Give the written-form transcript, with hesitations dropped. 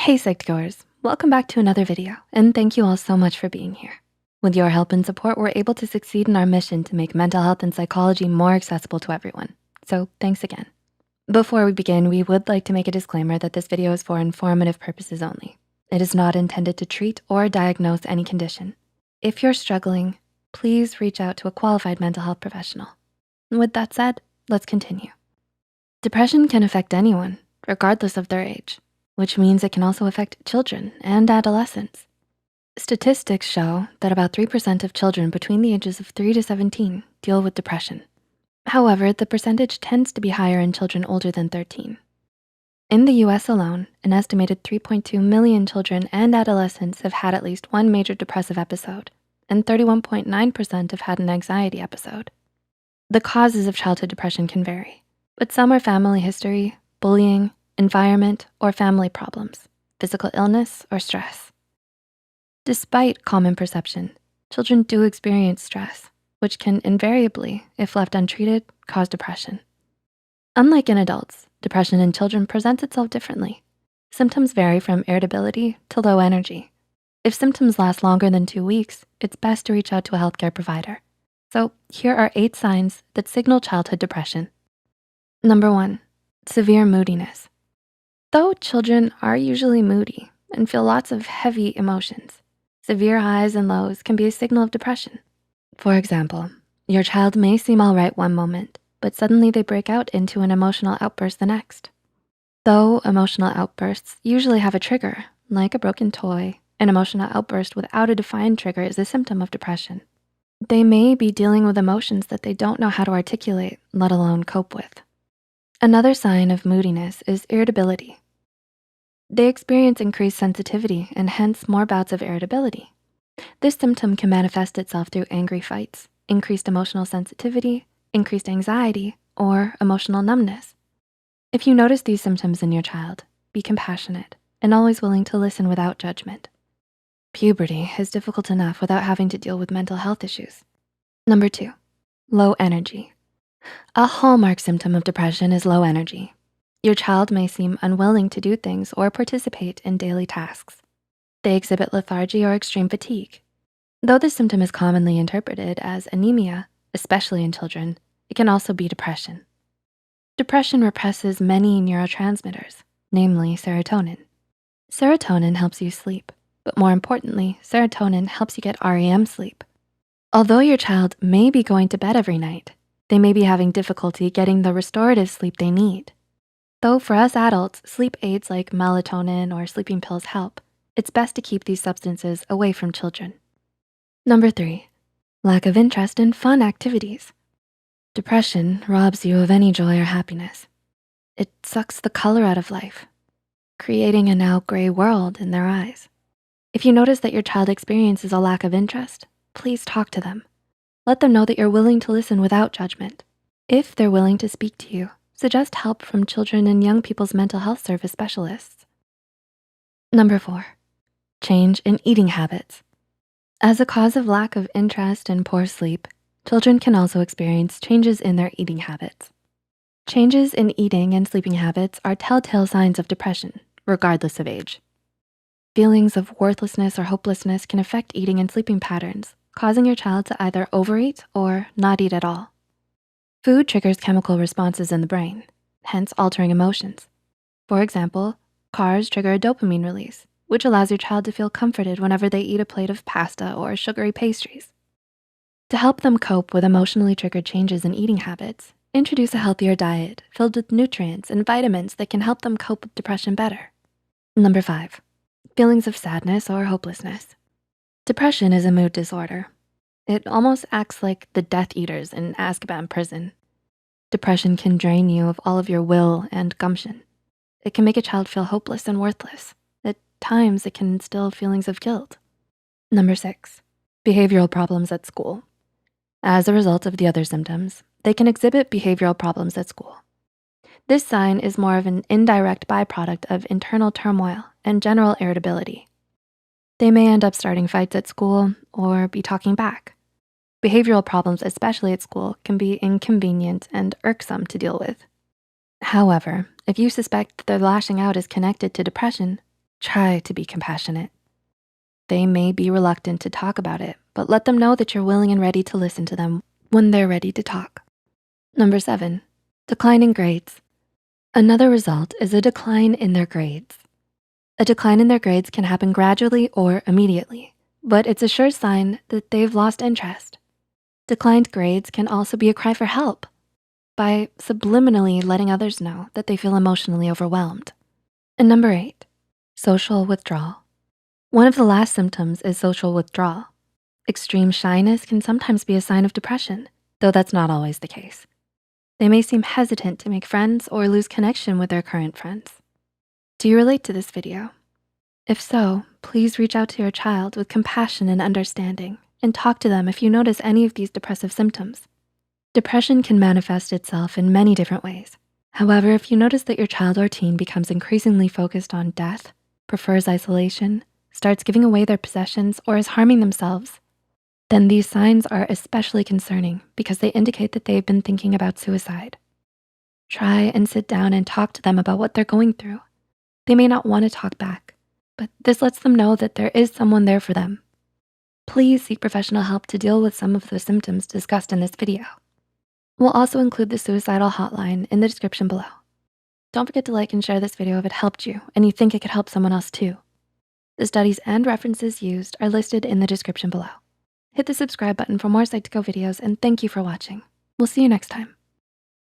Hey Psych2Goers, welcome back to another video, and thank you all so much for being here. With your help and support, we're able to succeed in our mission to make mental health and psychology more accessible to everyone. So thanks again. Before we begin, we would like to make a disclaimer that this video is for informative purposes only. It is not intended to treat or diagnose any condition. If you're struggling, please reach out to a qualified mental health professional. With that said, let's continue. Depression can affect anyone, regardless of their age, which means it can also affect children and adolescents. Statistics show that about 3% of children between the ages of 3 to 17 deal with depression. However, the percentage tends to be higher in children older than 13. In the US alone, an estimated 3.2 million children and adolescents have had at least one major depressive episode, and 31.9% have had an anxiety episode. The causes of childhood depression can vary, but some are family history, bullying, environment, or family problems, physical illness, or stress. Despite common perception, children do experience stress, which can invariably, if left untreated, cause depression. Unlike in adults, depression in children presents itself differently. Symptoms vary from irritability to low energy. If symptoms last longer than 2 weeks, it's best to reach out to a healthcare provider. So here are 8 signs that signal childhood depression. Number 1, severe moodiness. Though children are usually moody and feel lots of heavy emotions, severe highs and lows can be a signal of depression. For example, your child may seem all right one moment, but suddenly they break out into an emotional outburst the next. Though emotional outbursts usually have a trigger, like a broken toy, an emotional outburst without a defined trigger is a symptom of depression. They may be dealing with emotions that they don't know how to articulate, let alone cope with. Another sign of moodiness is irritability. They experience increased sensitivity and hence more bouts of irritability. This symptom can manifest itself through angry fights, increased emotional sensitivity, increased anxiety, or emotional numbness. If you notice these symptoms in your child, be compassionate and always willing to listen without judgment. Puberty is difficult enough without having to deal with mental health issues. Number 2, low energy. A hallmark symptom of depression is low energy. Your child may seem unwilling to do things or participate in daily tasks. They exhibit lethargy or extreme fatigue. Though this symptom is commonly interpreted as anemia, especially in children, it can also be depression. Depression represses many neurotransmitters, namely serotonin. Serotonin helps you sleep, but more importantly, serotonin helps you get REM sleep. Although your child may be going to bed every night, they may be having difficulty getting the restorative sleep they need. Though for us adults, sleep aids like melatonin or sleeping pills help, it's best to keep these substances away from children. Number 3, lack of interest in fun activities. Depression robs you of any joy or happiness. It sucks the color out of life, creating a now gray world in their eyes. If you notice that your child experiences a lack of interest, please talk to them. Let them know that you're willing to listen without judgment. If they're willing to speak to you, suggest help from children and young people's mental health service specialists. Number 4, change in eating habits. As a cause of lack of interest and poor sleep, children can also experience changes in their eating habits. Changes in eating and sleeping habits are telltale signs of depression, regardless of age. Feelings of worthlessness or hopelessness can affect eating and sleeping patterns, causing your child to either overeat or not eat at all. Food triggers chemical responses in the brain, hence altering emotions. For example, carbs trigger a dopamine release, which allows your child to feel comforted whenever they eat a plate of pasta or sugary pastries. To help them cope with emotionally triggered changes in eating habits, introduce a healthier diet filled with nutrients and vitamins that can help them cope with depression better. Number 5, feelings of sadness or hopelessness. Depression is a mood disorder. It almost acts like the Death Eaters in Azkaban prison. Depression can drain you of all of your will and gumption. It can make a child feel hopeless and worthless. At times, it can instill feelings of guilt. Number 6, behavioral problems at school. As a result of the other symptoms, they can exhibit behavioral problems at school. This sign is more of an indirect byproduct of internal turmoil and general irritability. They may end up starting fights at school or be talking back. Behavioral problems, especially at school, can be inconvenient and irksome to deal with. However, if you suspect that their lashing out is connected to depression, Try to be compassionate. They may be reluctant to talk about it, but let them know that you're willing and ready to listen to them when they're ready to talk. Number 7, decline in grades. Another result is a decline in their grades. A decline in their grades can happen gradually or immediately, but it's a sure sign that they've lost interest. Declined grades can also be a cry for help by subliminally letting others know that they feel emotionally overwhelmed. And number 8, social withdrawal. One of the last symptoms is social withdrawal. Extreme shyness can sometimes be a sign of depression, though that's not always the case. They may seem hesitant to make friends or lose connection with their current friends. Do you relate to this video? If so, please reach out to your child with compassion and understanding and talk to them if you notice any of these depressive symptoms. Depression can manifest itself in many different ways. However, if you notice that your child or teen becomes increasingly focused on death, prefers isolation, starts giving away their possessions, or is harming themselves, then these signs are especially concerning because they indicate that they've been thinking about suicide. Try and sit down and talk to them about what they're going through. They may not want to talk back, but this lets them know that there is someone there for them. Please seek professional help to deal with some of the symptoms discussed in this video. We'll also include the suicidal hotline in the description below. Don't forget to like and share this video if it helped you and you think it could help someone else too. The studies and references used are listed in the description below. Hit the subscribe button for more Psych2Go videos, and thank you for watching. We'll see you next time.